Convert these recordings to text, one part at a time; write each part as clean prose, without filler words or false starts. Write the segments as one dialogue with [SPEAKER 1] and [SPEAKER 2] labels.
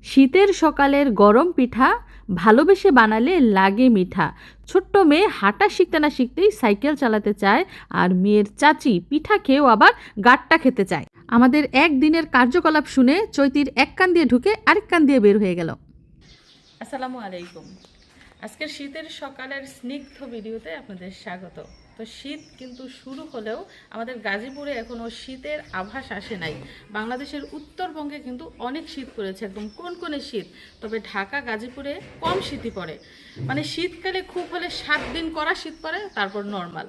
[SPEAKER 1] শীতের সকালের গরম পিঠা ভালোবেসে বানালে লাগে মিঠা। ছোট্ট মেয়ে হাঁটা শিখতে না শিখতেই সাইকেল চালাতে চায়, আর মেয়ের চাচি পিঠা খেয়েও আবার গাঁটটা খেতে চায়। আমাদের একদিনের কার্যকলাপ শুনে চৈতির এক কান দিয়ে ঢুকে আরেক কান দিয়ে বের হয়ে গেল। আসসালামু আলাইকুম। আজকের শীতের সকালের স্নিগ্ধ ভিডিওতে আপনাদের স্বাগত। তো শীত কিন্তু শুরু হলেও আমাদের গাজীপুরে এখনও শীতের আভাস আসে নাই। বাংলাদেশের উত্তরবঙ্গে কিন্তু অনেক শীত পড়েছে, একদম কোন শীত। তবে ঢাকা গাজীপুরে কম শীতই পড়ে, মানে শীতকালে খুব হলে 7 দিন করা শীত পড়ে, তারপর নর্মাল।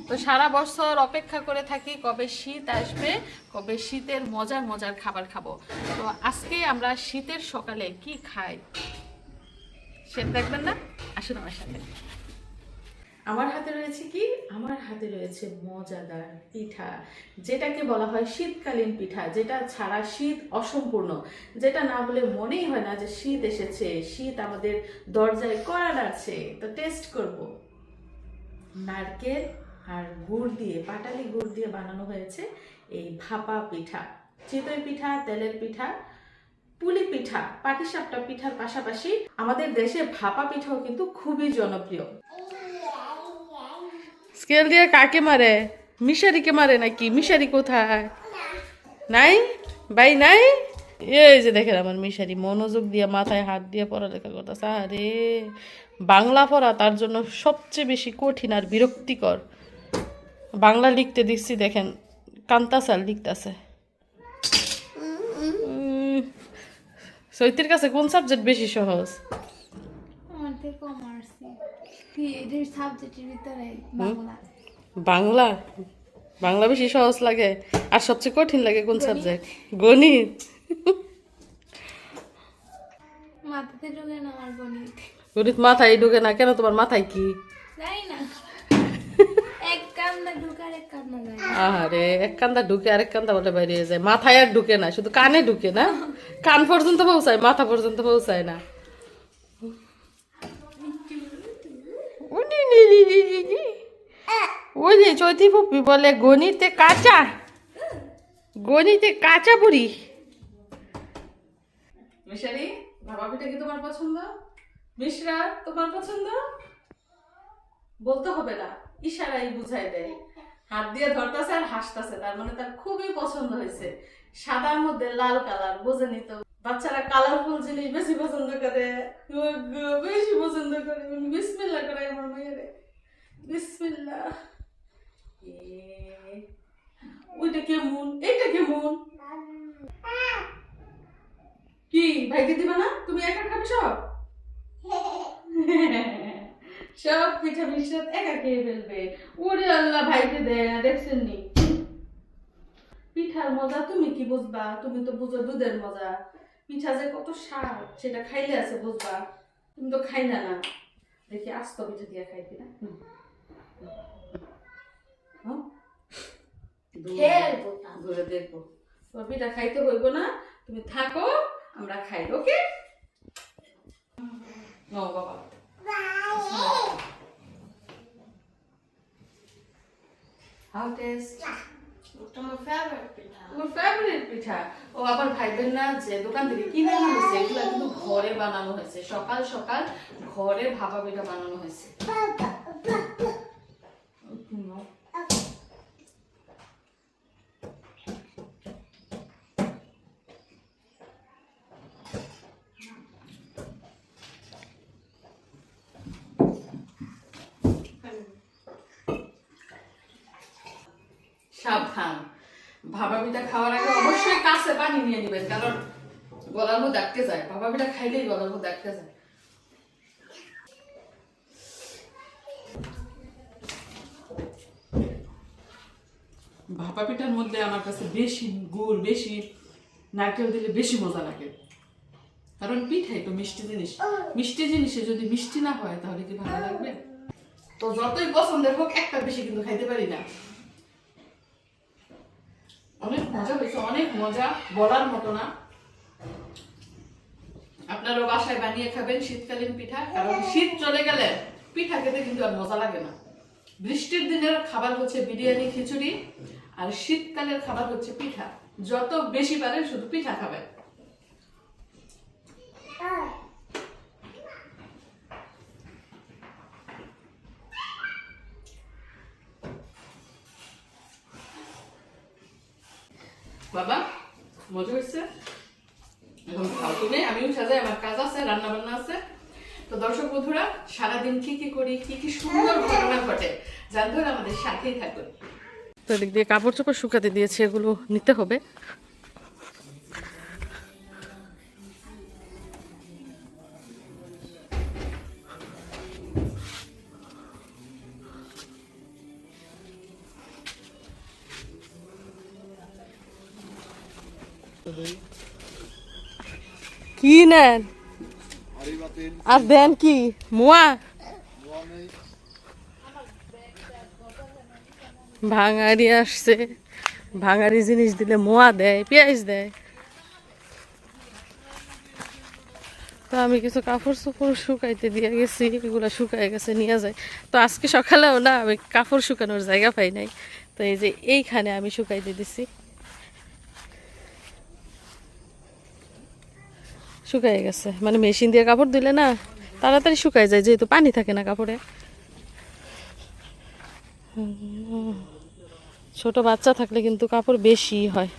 [SPEAKER 1] তো সারা বছর অপেক্ষা করে থাকি কবে শীত আসবে, কবে শীতের মজার মজার খাবার খাবো। তো আজকে আমরা শীতের সকালে কি খাই সেটা দেখবেন না? আসুন আমার সাথে। আমার হাতে রয়েছে কি? আমার হাতে রয়েছে মজাদার পিঠা, যেটাকে বলা হয় শীতকালীন পিঠা, যেটা ছাড়া শীত অসম্পূর্ণ, যেটা না বলে মনেই হয় না যে শীত এসেছে, শীত আমাদের দরজায় কড়া নাড়ছে। তো টেস্ট করব। নারকেল আর গুড় দিয়ে, পাটালি গুড় দিয়ে বানানো হয়েছে এই ভাপা পিঠা। চিতই পিঠা, তেলের পিঠা, পুলি পিঠা, পাটিসাপটা পিঠার পাশাপাশি আমাদের দেশে ভাপা পিঠাও কিন্তু খুবই জনপ্রিয়। স্কেল দিয়ে কাকে মারে? মিশারিকে মারে নাকি? মিশারি কোথায়? নাই ভাই, নাই। এই যে দেখেন আমার মিশারি মনোযোগ দিয়ে মাথায় হাত দিয়ে পড়ালেখা করতেছে। আরে বাংলা পড়া তার জন্য সবচেয়ে বেশি কঠিন আর বিরক্তিকর। বাংলা লিখতে দিচ্ছি, দেখেন কান্তাসাল লিখতেছে। সৈতির কাছে কোন সাবজেক্ট বেশি সহজ? বাংলা। বাংলা বেশি সহজ লাগে। আর সবচেয়ে কঠিন লাগে কোন সাবজেক্ট? গণিত। গণিত মাথায় ঢুকে না কেন? তোমার মাথায় কি? আরে এক কান্দা ঢুকে আরেক কান্দা বলে বাইরে যায়। মাথায় আর ঢুকে না, শুধু কানে ঢুকে না? কান পর্যন্ত পৌঁছায়, মাথা পর্যন্ত পৌঁছায় না। ওই যে চৈতি ফুপি বলে গণিতে কাঁচা, গণিতে কাঁচা বুড়ি। মিশারি, ভাপা পিঠা কি তোমার পছন্দ? মিশ্রা, তোমার পছন্দ? বলতে হবে না, ইশারাই বুঝাই দেয়। হাত দিয়ে ধরতেছে আর হাসতেছে, তার মানে তার খুবই পছন্দ হয়েছে। সাদার মধ্যে লাল কালার, বোঝেনি তো? বাচ্চারা কালারফুল জিনিস বেশি পছন্দ করে, বেশি পছন্দ করে। বিসমিল্লাহ করে আমার মেয়েরে, বিসমিল্লাহ। ওইটা কেমন, এইটা কেমন? কি ভাইকে দিবা না? তুমি একা খাবে সব? সব পিঠা মিশ্রত একা খেয়ে ফেলবে। ওরে আল্লাহ, ভাইকে দেয় না, দেখছেন নি? পিঠার মজা তুমি কি বুঝবা? তুমি তো বুঝো দুধের মজা। পিঠা যে কত স্বাদ সেটা খাইলে আছে বুঝবা। তুমি তো খাই না। না দেখি আস্ত পিঠা দিয়ে খাইতি না। দেখবো তোমার পিঠা খাইতে হইব না, তুমি থাকো, আমরা খাই। ওকে? নো বাবা, how taste?
[SPEAKER 2] তোমার ফেভারিট পিঠা?
[SPEAKER 1] তোমার ফেভারিট পিঠা? ও আবার ভাইবেন না যে দোকান থেকে কিনে আনা হয়েছে, এগুলো কিন্তু ঘরে বানানো হয়েছে। সকাল সকাল ঘরে ভাপা পিঠা বানানো হয়েছে। সাবধান, ভাপা পিঠা খাওয়ার আগে অবশ্যই কাছে পানি নিয়ে নেবেন, কারণ গলার মধ্যে আটকে যায়। ভাপা পিঠা খাইলেই গলার মধ্যে আটকে যায়। ভাপা পিঠার মধ্যে আমার কাছে বেশি গুড়, বেশি নারকেল দিলে বেশি মজা লাগে, কারণ পিঠাই তো মিষ্টি জিনিস। মিষ্টি জিনিসে যদি মিষ্টি না হয় তাহলে কি ভালো লাগবে? তো যতই পছন্দের হোক, একটা বেশি কিন্তু খাইতে পারি না। অনেক মজা হয়েছে, অনেক মজা, বলার মতো না। আপনারাও বাসায় বানিয়ে খাবেন শীতকালীন পিঠা, কারণ শীত চলে গেলে পিঠা খেতে কিন্তু আর মজা লাগে না। বৃষ্টির দিনের খাবার হচ্ছে বিরিয়ানি, খিচুড়ি, আর শীতকালের খাবার হচ্ছে পিঠা। যত বেশি পারেন শুধু পিঠা খাবেন। বাবা মজা হয়েছে। এখন খাও তুমি, আমিও সাজাই, আমার কাজ আছে, রান্না বান্না আছে। তো দর্শক বন্ধুরা, সারাদিন কি কি করি, কি কি সুন্দর ঘটনা ঘটে জানতে হলে আমাদের সাথেই থাকুন। তো এদিক দিয়ে কাপড় চোপড় শুকাতে দিয়েছি, এগুলো নিতে হবে। কি নেন আর দেন কি মোয়া ভাঙারি আসছে, ভাঙারি জিনিস দিলে মোয়া দেয়, পেঁয়াজ দেয়। তো আমি কিছু কাপড় চোপড় শুকাইতে দিয়ে গেছি, এগুলো শুকাই গেছে, নিয়ে যায়। তো আজকে সকালেও না আমি কাপড় শুকানোর জায়গা পাই নাই, তো এই যে এইখানে আমি শুকাইতে দিছি, শুকাই গেছে। মানে মেশিন দিয়ে কাপড় দিলে না তাড়াতাড়ি শুকাই যায়, যেহেতু পানি থাকে না কাপড়ে। ছোট বাচ্চা থাকলে কিন্তু কাপড় বেশি হয়।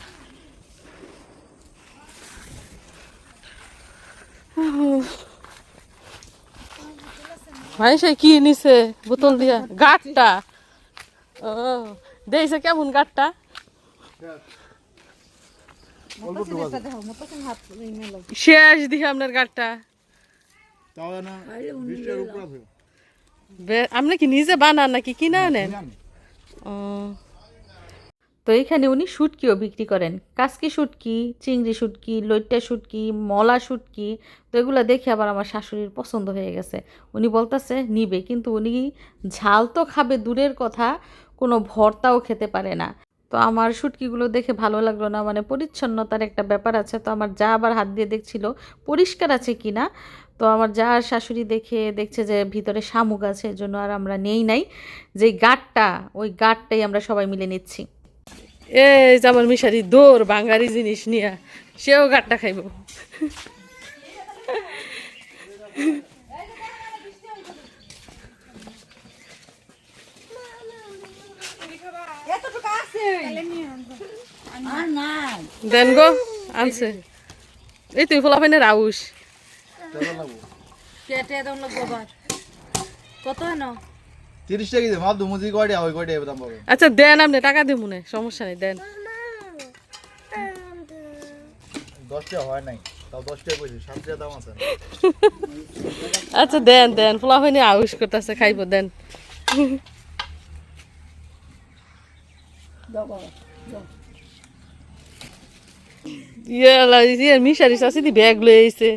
[SPEAKER 1] ভাই সে কি নিছে বোতল দিয়া গাটটা? ও দেখছে কেমন গাটটা? শেষ দিকে আপনার গাটটা আপনি কি নিজে বানান নাকি কিনা আনেন? ও, তো এইখানে উনি শুটকিও বিক্রি করেন, কাসকি শুটকি, চিংড়ি শুটকি, লইট্টা শুটকি, মলা শুটকি। তো এগুলো দেখে আবার আমার শাশুড়ির পছন্দ হয়ে গেছে, উনি বলতেছে নিবে, কিন্তু উনি ঝাল তো খাবে দূরের কথা, কোনো ভর্তাও খেতে পারে না। তো আমার শুটকিগুলো দেখে ভালো লাগলো না, মানে পরিচ্ছন্নতার একটা ব্যাপার আছে। তো আমার যা আবার হাত দিয়ে দেখছিল পরিষ্কার আছে কি না। তো আমার যা আর শাশুড়ি দেখছে যে ভিতরে শামুক আছে, এজন্য আর আমরা নেই নাই। যে গাঁটটা, ওই গাঁটটাই আমরা সবাই মিলে নিচ্ছি। এই যে আমার মিশারি দৌড় বাঙালি জিনিস নিয়ে, সেও গাঁটটা খাইব। দেন গো আনছে, এই তুই ফোলা ফাইনের আউস
[SPEAKER 3] কত না
[SPEAKER 4] 30 টাকা দিয়ে মাপ দুমুজি কয়টা ওই কয়টা দাম পাবে।
[SPEAKER 1] আচ্ছা দেন, আপনি টাকা দিব মনে, সমস্যা নেই, দেন।
[SPEAKER 4] 10 টাকা হয় নাই, তাও 10 টাকা কইছি, 7 টাকা দাম আছে।
[SPEAKER 1] আচ্ছা দেন দেন, ফোলা ফাইনে আউস করতেছে, খাইব, দেন। মিশারি শাশুড়ি ব্যাগ লয়ে আইছে,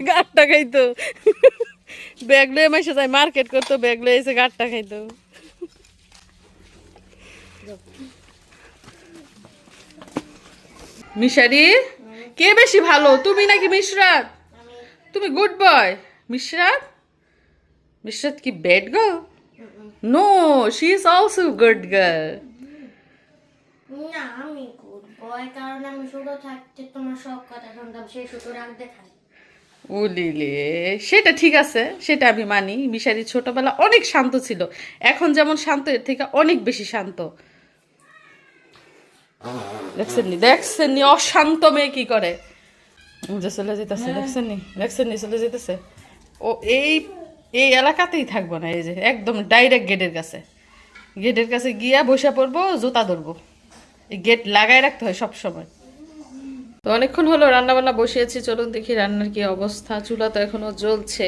[SPEAKER 1] গাঁটটা খাইতো, ব্যাগ লয়ে মাসে যায় মার্কেট করতো, ব্যাগ লয়ে আইছে গাঁটটা খাইতো। মিশারি কে বেশি ভালো, তুমি নাকি মিশরাত? তুমি গুড বয়। মিশরাত, মিশরাত কি bad girl? No, she is also good girl.
[SPEAKER 2] না আমি গুড বয়, কারণ আমি ছোট থাকতে তোমার সব কথা শুনতাম, সেই শুধু রাখতে খাই।
[SPEAKER 1] উলিলে, সেটা ঠিক আছে, সেটা আমি মানি। মিশারি ছোটবেলা অনেক শান্ত ছিল, এখন যেমন শান্ত এর থেকে অনেক বেশি শান্ত। দেখছেন নি অশান্ত মেয়ে কি করে, যে চলে যেতেছে, দেখছেন নি চলে যেতেছে। ও এই এই এলাকাতেই থাকবো না, এই যে একদম ডাইরেক্ট গেটের কাছে গিয়া বসে পড়বো, জুতা ধরবো। এই গেট লাগাই রাখতে হয় সব সময়। তো অনেকক্ষণ হলো রান্না বান্না বসিয়েছি, চলুন দেখি রান্নার কি অবস্থা। চুলা তো এখনো জ্বলছে।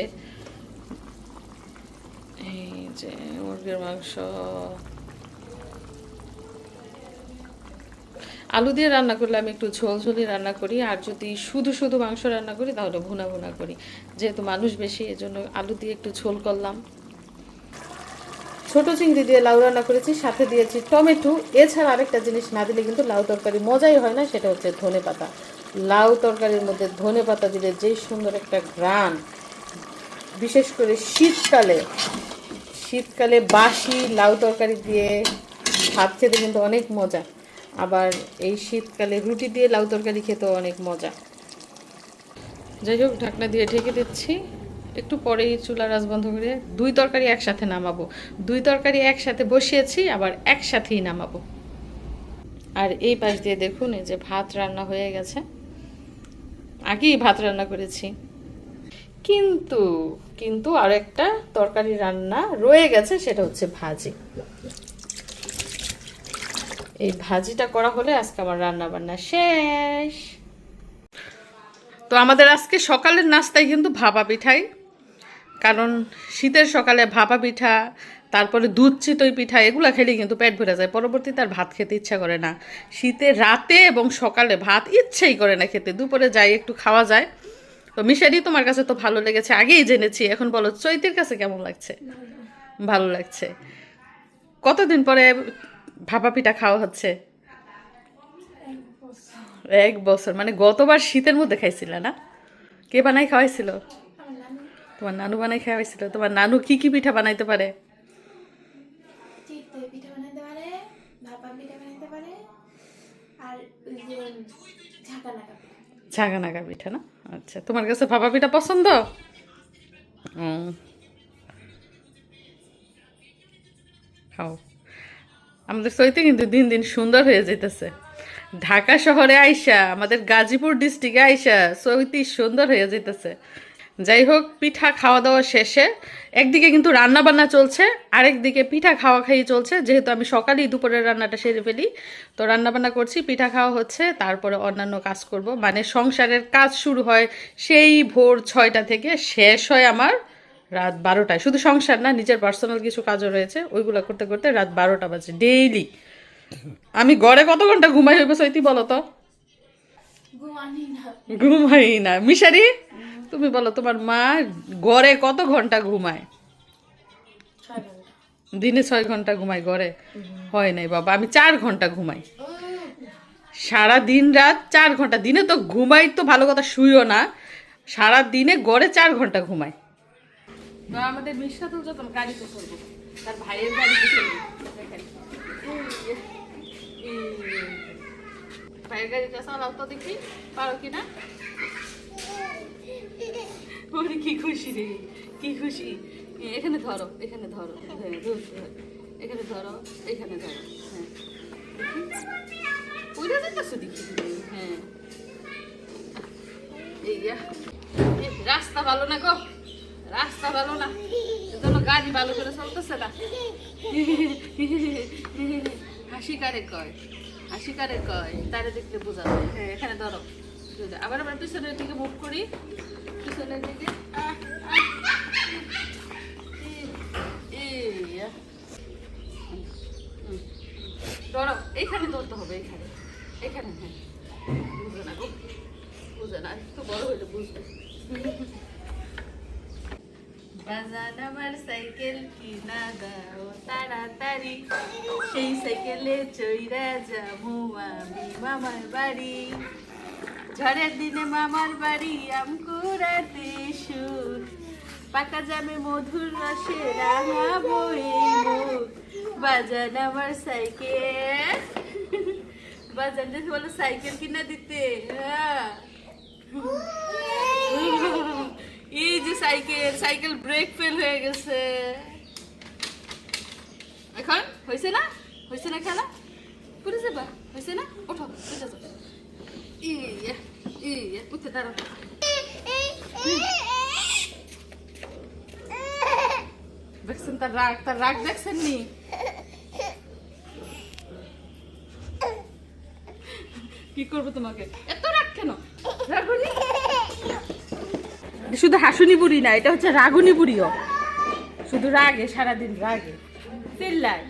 [SPEAKER 1] এই যে মুরগির মাংস, আলু দিয়ে রান্না করলে আমি একটু ঝোল ঝোলই রান্না করি, আর যদি শুধু শুধু মাংস রান্না করি তাহলে ভুনা ভুনা করি। যেহেতু মানুষ বেশি, এজন্য আলু দিয়ে একটু ঝোল করলাম। ছোট চিংড়ি দিয়ে লাউ রান্না করেছি, সাথে দিয়েছি টমেটো। এছাড়া আরেকটা জিনিস না দিলে কিন্তু লাউ তরকারি মজাই হয় না, সেটা হচ্ছে ধনেপাতা। লাউ তরকারির মধ্যে ধনেপাতা দিলে যেই সুন্দর একটা ঘ্রাণ, বিশেষ করে শীতকালে বাসি লাউ তরকারি দিয়ে ভাত খেতে কিন্তু অনেক মজা। আবার এই শীতকালে রুটি দিয়ে লাউ তরকারি খেতেও অনেক মজা। যাই হোক, ঢাকনা দিয়ে ঢেকে দিচ্ছি। একটু পরেই চুলার আঁচ বন্ধ করে দুই তরকারি একসাথে নামাবো। দুই তরকারি একসাথে বসিয়েছি, আবার একসাথেই নামাবো। আর এই পাশ দিয়ে দেখুন এই যে ভাত রান্না হয়ে গেছে, আগেই ভাত রান্না করেছি, কিন্তু কিন্তু আর একটা তরকারি রান্না রয়ে গেছে, সেটা হচ্ছে ভাজি। এই ভাজিটা করা হলে আজকে আমার রান্না বান্না শেষ। তো আমাদের আজকে সকালের নাস্তায় কিন্তু ভাপা পিঠাই, কারণ শীতের সকালে ভাপা পিঠা, তারপরে দুধ চিতই পিঠা, এগুলো খেলে কিন্তু পেট ভরে যায়, পরবর্তীতে আর ভাত খেতে ইচ্ছা করে না। শীতে রাতে এবং সকালে ভাত ইচ্ছেই করে না খেতে, দুপুরে যাই একটু খাওয়া যায়। তো মিশারি, তোমার কাছে তো ভালো লেগেছে, আগেই জেনেছি, এখন বলো চৈতির কাছে কেমন লাগছে? ভালো লাগছে। কতদিন পরে ভাপা পিঠা খাওয়া হচ্ছে? 1 বছর। মানে গতবার শীতের মধ্যে খাইছিলে না? কে বানাই খাওয়াইছিল? তোমার নানু বানাই খাওয়াইছিল। তোমার নানু কি কি পিঠা বানাইতে পারে?
[SPEAKER 2] চিতই পিঠা বানাইতে পারে, ভাপা পিঠা বানাইতে পারে, আর ওই যে ঝাঁকানাকা পিঠা।
[SPEAKER 1] ঝাঁকানাকা পিঠা না? আচ্ছা, তোমার কাছে ভাপা পিঠা পছন্দ? খাও। আমাদের চৈতে কিন্তু দিন দিন সুন্দর হয়ে যেতেছে। ঢাকা শহরে আইসা, আমাদের গাজীপুর ডিস্ট্রিক্টে আইসা চৈতি সুন্দর হয়ে যেতেছে। যাই হোক, পিঠা খাওয়া দাওয়া শেষে একদিকে কিন্তু রান্না বান্না চলছে, আরেকদিকে পিঠা খাওয়া খাই চলছে। যেহেতু আমি সকালেই দুপুরের রান্নাটা সেরে ফেলি, তো রান্না বান্না করছি, পিঠা খাওয়া হচ্ছে, তারপরে অন্যান্য কাজ করব। মানে সংসারের কাজ শুরু হয় সেই ভোর 6টা থেকে, শেষ হয় আমার রাত 12টায়। শুধু সংসার না, নিজের পার্সোনাল কিছু কাজও রয়েছে, ওইগুলো করতে করতে রাত 12টা বাজে ডেইলি। আমি গড়ে কত ঘন্টা ঘুমাই হইবে চৈতি বলো তো? ঘুমাই না। মিশারি, তুমি বলো তোমার মা গড়ে কত ঘন্টা ঘুমায়?
[SPEAKER 2] 6 ঘন্টা।
[SPEAKER 1] দিনে 6 ঘন্টা ঘুমাই গড়ে? হয় নাই বাবা, আমি 4 ঘন্টা ঘুমাই। সারা দিন রাত 4 ঘন্টা। দিনে তো ঘুমাই তো ভালো কথা, শুইও না। সারা দিনে গড়ে 4 ঘন্টা ঘুমাই। তো আমাদের মিশাতুল যখন গাড়িতে চলবো, তার ভাইয়ের গাড়িতে চলবো, ভাইয়ের গাড়িটা চালাও তো দেখি, পারো কিনা। ওরে কি খুশি রে, কি খুশি। এখানে ধরো, এখানে ধরো, হ্যাঁ এখানে ধরো, এখানে ধরো, হ্যাঁ ওইটা যেতেছো দেখি, হ্যাঁ এই রাস্তা ভালো না গো, রাস্তা ভালো না, এজন্য গাড়ি ভালো করে চলতেছে না। হাসি কারে কয়, হাসি কারে কয়, তারে দেখলে বোঝা যায়। হ্যাঁ এখানে ধরো, আবার আবার পিছনের দিকে মুভ করি, পিছনের দিকে। ধরো, এইখানে ধরতে হবে, এইখানে, এখানে, হ্যাঁ বুঝে না গো, বুঝে না, একটু বড় হইলে বুঝবে। বাজান আমার সাইকেল কিনা দাও তাড়াতাড়ি, সেই সাইকেলে চইরা যাবো আমি মামার বাড়ি। ঝড়ের দিনে মামার বাড়ি আম কুড়াতে সুর, পাকা জামে মধুর রসে রাঙাবো এই মুখ। বাজান আমার সাইকেল, বাজান বলো সাইকেল কিনা দিতে। এই যে সাইকেল, সাইকেল ব্রেক ফেল হয়ে গেছে। এখন হয়েছে না, হয়েছে না খেলা, পড়ে যাবা, হয়েছে না, ওঠো উঠে যাও, উঠে দাঁড়াও। দেখছেন তার রাগ, তার রাগ দেখছেন নি? কি করবো তোমাকে, এত রাগ কেন? রাগুনি, শুধু হাসুনি বুড়ি না, এটা হচ্ছে রাগুনি বুড়িও। শুধু রাগে, সারাদিন রাগে, চিল্লায়,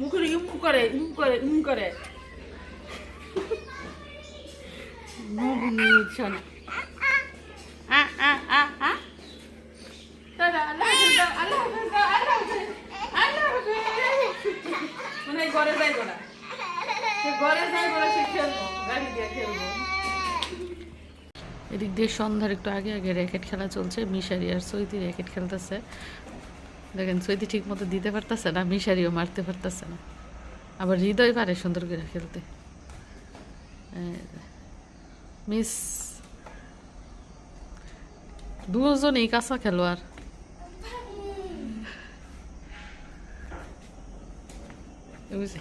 [SPEAKER 1] মুখে উম করে, উম করে, উম করে। শোনা মানে ঘরে যাইব না, সে ঘরে যাইব না, সে খেলবো, গাড়ি দিয়ে খেলবো। এদিক দিয়ে সন্ধ্যার একটু আগে আগে র্যাকেট খেলা চলছে, মিশারি আর চৈতি র্যাকেট খেলতেছে। দেখেন চৈতি ঠিক মতো দিতে পারতেছে না, মিশারিও মারতে পারতেছে না, আবার হৃদয় পারে সুন্দর করে খেলতে। মিস দুজনেই কাঁচা খেলোয়াড়। বুঝে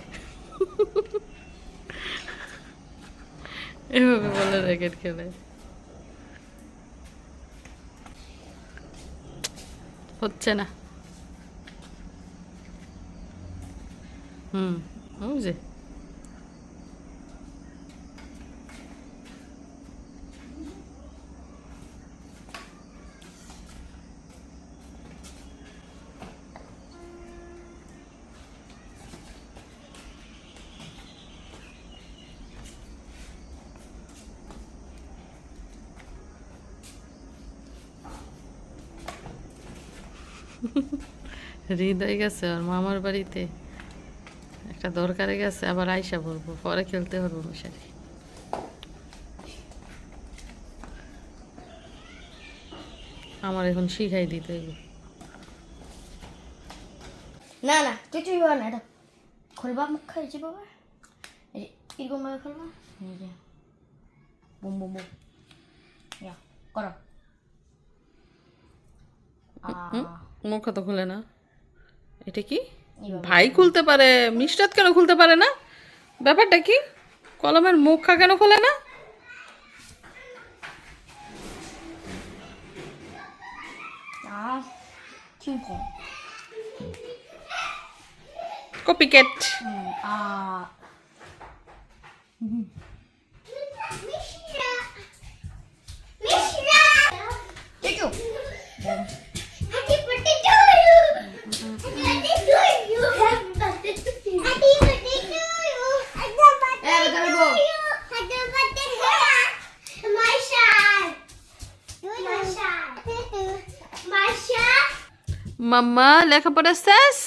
[SPEAKER 1] এভাবে বলে র্যাকেট খেলে। হচ্ছে না। ওই যে হৃদয় গেছে ওর মামার বাড়িতে, একটা দরকারে গেছে, আবার আইসা পড়বো, পরে খেলতে পারবো মশারি। আমার এখন শিখাই দিতে হইব।
[SPEAKER 2] না না কিছুই হবে না, এটা খুলবা মুখ খাইছি বাবা, এরকম ভাবে খুলবা, এই যে বুম বুম বুম, ইয়া করো।
[SPEAKER 1] মুখ তো খুলে না। এটা কি ভাই খুলতে পারে, মিষ্টাত কেন খুলতে পারে না? ব্যাপারটা কি? কলমের মুখা কেন খোলে না? কপিক্যাট। মাম্মা লেখাপড়া শেষ?